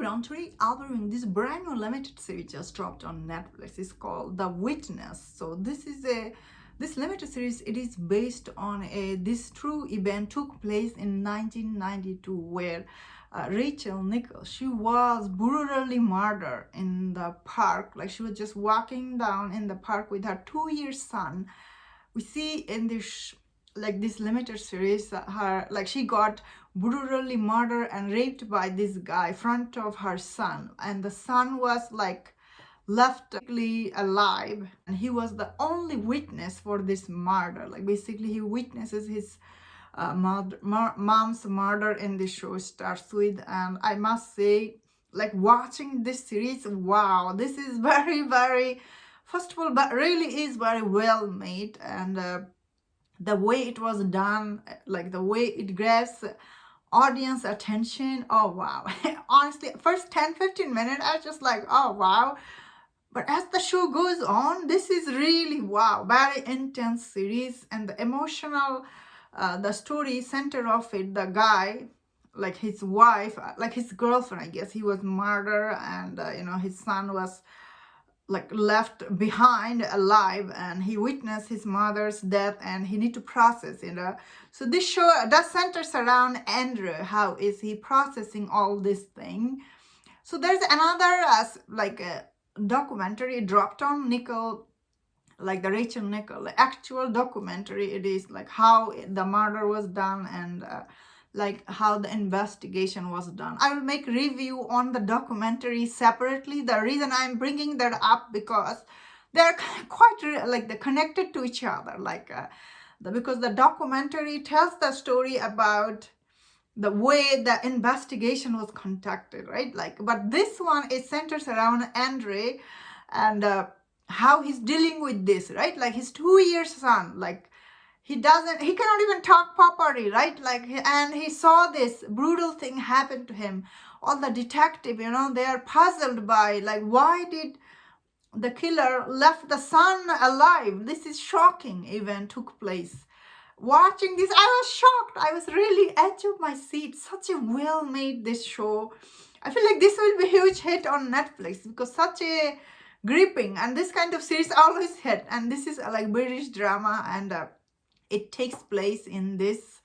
everyone, today I'll be reviewing this brand new limited series just dropped on Netflix. It's called The Witness. So this limited series, it is based on this true event took place in 1992 where Rachel Nickell, she was brutally murdered in the park. Like she was just walking down in the park with her 2-year son. We see in this this limited series her she got brutally murdered and raped by this guy in front of her son, and the son was left alive, and he was the only witness for this murder. Basically he witnesses his mom's murder in the show starts with. And I must say, watching this series, wow, this is very first of all, but really is very well made. And the way it was done, the way it grabs audience attention, oh wow. Honestly, first 10-15 minutes I was just like, oh wow. But as the show goes on, this is really wow, very intense series. And the emotional the story center of it, the guy, his wife, his girlfriend, I guess, he was murdered, and his son was left behind alive, and he witnessed his mother's death, and he need to process. So this show does centers around Andrew. How is he processing all this thing? So there's another documentary dropped on Nickell, the Rachel Nickell, the actual documentary. It is how the murder was done, and how the investigation was done. I will make review on the documentary separately. The reason I'm bringing that up, because they're quite they're connected to each other, because the documentary tells the story about the way the investigation was conducted, right? But this one, it centers around Andre, and how he's dealing with this, right? His 2-year son, he cannot even talk properly, right? And he saw this brutal thing happen to him. All the detective, they are puzzled by why did the killer left the son alive? This is shocking event took place. Watching this, I was shocked. I was really edge of my seat. Such a well made this show. I feel like this will be a huge hit on Netflix, because such a gripping, and this kind of series always hit. And this is British drama, and it takes place in this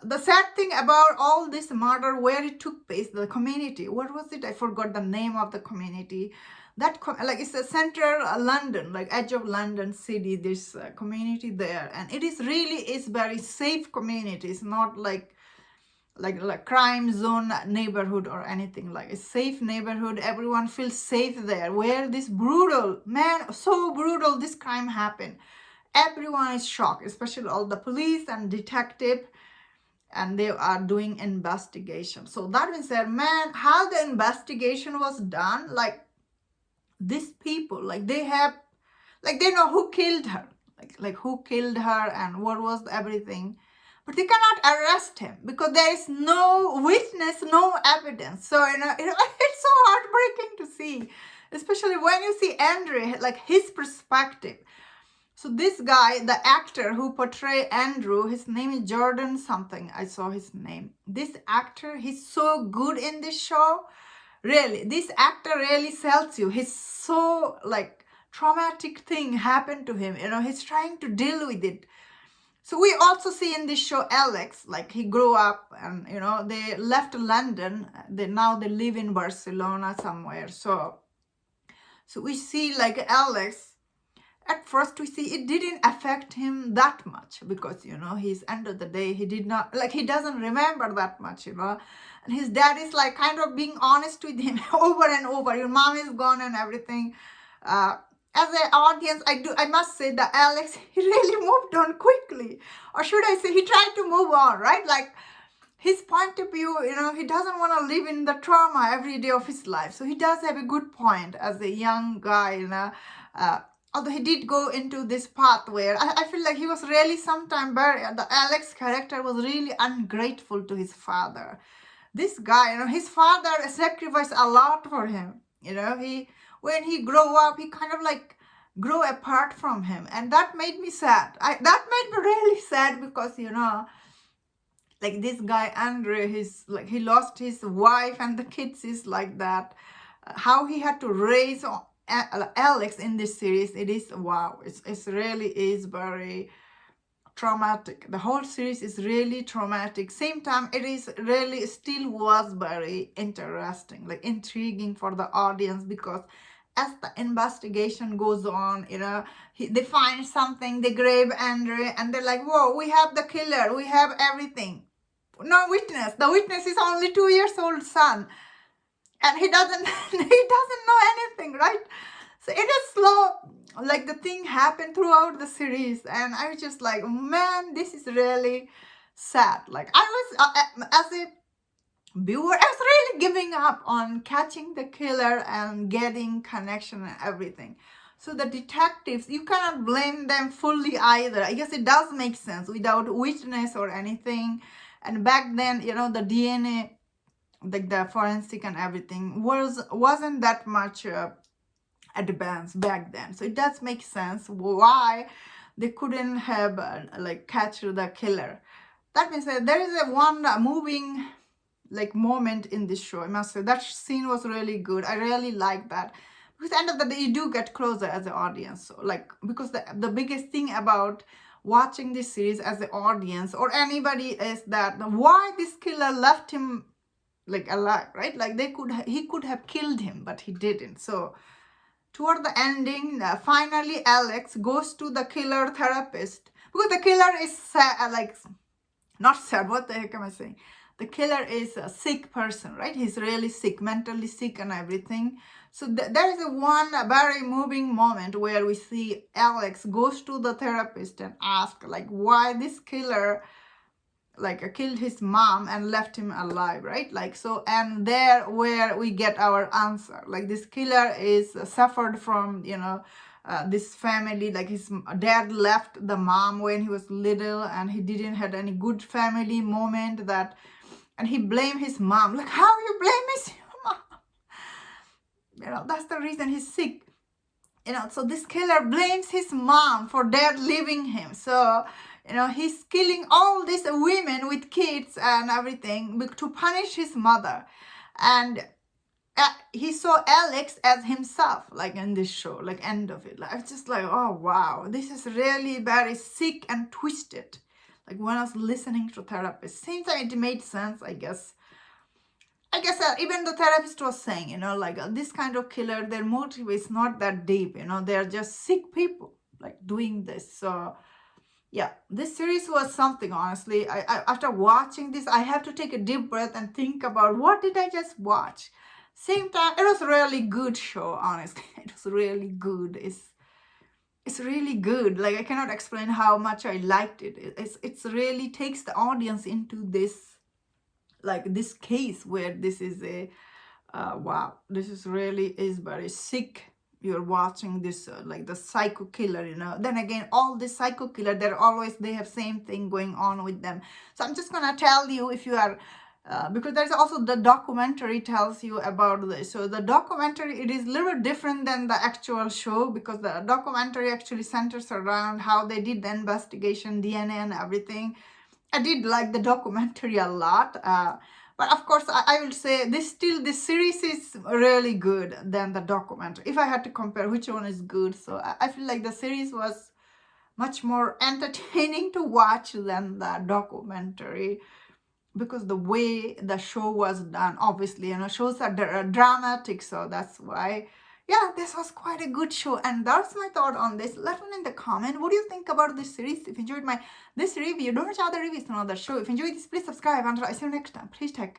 the sad thing about all this murder, where it took place, the community, what was it? I forgot the name of the community. That it's a central London, edge of London city, this community there. And it is very safe community. It's not like crime zone neighborhood or anything. A safe neighborhood. Everyone feels safe there, where this brutal man, so brutal, this crime happened. Everyone is shocked, especially all the police and detective, and they are doing investigation. So that means that, man, how the investigation was done, these people, they have, they know who killed her, who killed her and what was everything, but they cannot arrest him because there is no witness, no evidence. So it's so heartbreaking to see, especially when you see Andrew, his perspective. So this guy, the actor who portrayed Andrew, his name is Jordan something. I saw his name. This actor, he's so good in this show. Really, this actor really sells you. He's so traumatic thing happened to him. He's trying to deal with it. So we also see in this show Alex, he grew up, and they left London. Now they live in Barcelona somewhere. So we see Alex. At first we see it didn't affect him that much, because he's, end of the day, he did not, he doesn't remember that much, and his dad is kind of being honest with him over and over. Your mom is gone and everything. As an audience, I must say that Alex, he really moved on quickly, or should I say he tried to move on, right? His point of view, he doesn't want to live in the trauma every day of his life. So he does have a good point as a young guy, although he did go into this path where I feel like he was really sometime the Alex character was really ungrateful to his father. This guy, his father sacrificed a lot for him. When he grew up, he kind of grew apart from him. And that made me sad. That made me really sad, because, like this guy Andre, he's like, he lost his wife and the kids is like that. How he had to raise Alex in this series, it is wow. It's really is very traumatic. The whole series is really traumatic. Same time, it is really still was very interesting, like intriguing for the audience, because as the investigation goes on, they find something, they grab Andre, and they're like, whoa, we have the killer, we have everything. No witness. The witness is only 2 years old son, and he doesn't he doesn't know anything, right? So it is slow, like the thing happened throughout the series, and I was just like, man, this is really sad. Like I was as a viewer, I was really giving up on catching the killer and getting connection and everything. So the detectives, you cannot blame them fully either. I guess it does make sense without witness or anything. And back then, the DNA, like the forensic and everything, wasn't that much advanced back then. So it does make sense why they couldn't have like catch the killer. That means there is one moving like moment in this show. I must say that scene was really good. I really like that, because at the end of the day you do get closer as an audience. So like, because the biggest thing about watching this series as an audience or anybody is that why this killer left him like alive, right? Like he could have killed him, but he didn't. So toward the ending, finally Alex goes to the killer therapist, because the killer is like not sad, what the heck am I saying? The killer is a sick person, right? He's really sick, mentally sick and everything. So there is one very moving moment where we see Alex goes to the therapist and ask like why this killer like killed his mom and left him alive, right? Like, so, and there where we get our answer, like this killer is suffered from this family, like his dad left the mom when he was little and he didn't had any good family moment, that, and he blamed his mom, like how you blame his mom, that's the reason he's sick. So this killer blames his mom for dad leaving him. So he's killing all these women with kids and everything to punish his mother. And he saw Alex as himself, like in this show, like end of it. Like, I was just like, oh wow, this is really very sick and twisted. Like when I was listening to therapist, same time it made sense, I guess. Even the therapist was saying, like this kind of killer, their motive is not that deep, they're just sick people like doing this. So yeah, this series was something, honestly. I after watching this, I have to take a deep breath and think about what did I just watch. Same time, it was a really good show, honestly. It was really good. It's really good. Like I cannot explain how much I liked it. It's really takes the audience into this, like this case where this is a wow, this is really is very sick. You're watching this like the psycho killer, then again all the psycho killer, they have same thing going on with them. So I'm just gonna tell you, if you are because there's also the documentary tells you about this. So the documentary, it is a little different than the actual show, because the documentary actually centers around how they did the investigation, DNA and everything. I did like the documentary a lot, but of course I will say this series is really good than the documentary. If I had to compare which one is good, so I feel like the series was much more entertaining to watch than the documentary, because the way the show was done, obviously, shows are dramatic, so that's why. Yeah, this was quite a good show, and that's my thought on this. Let me know in the comment, what do you think about this series? If you enjoyed this review, don't watch other reviews on other show. If you enjoyed this, please subscribe, and I'll see you next time. Please take care.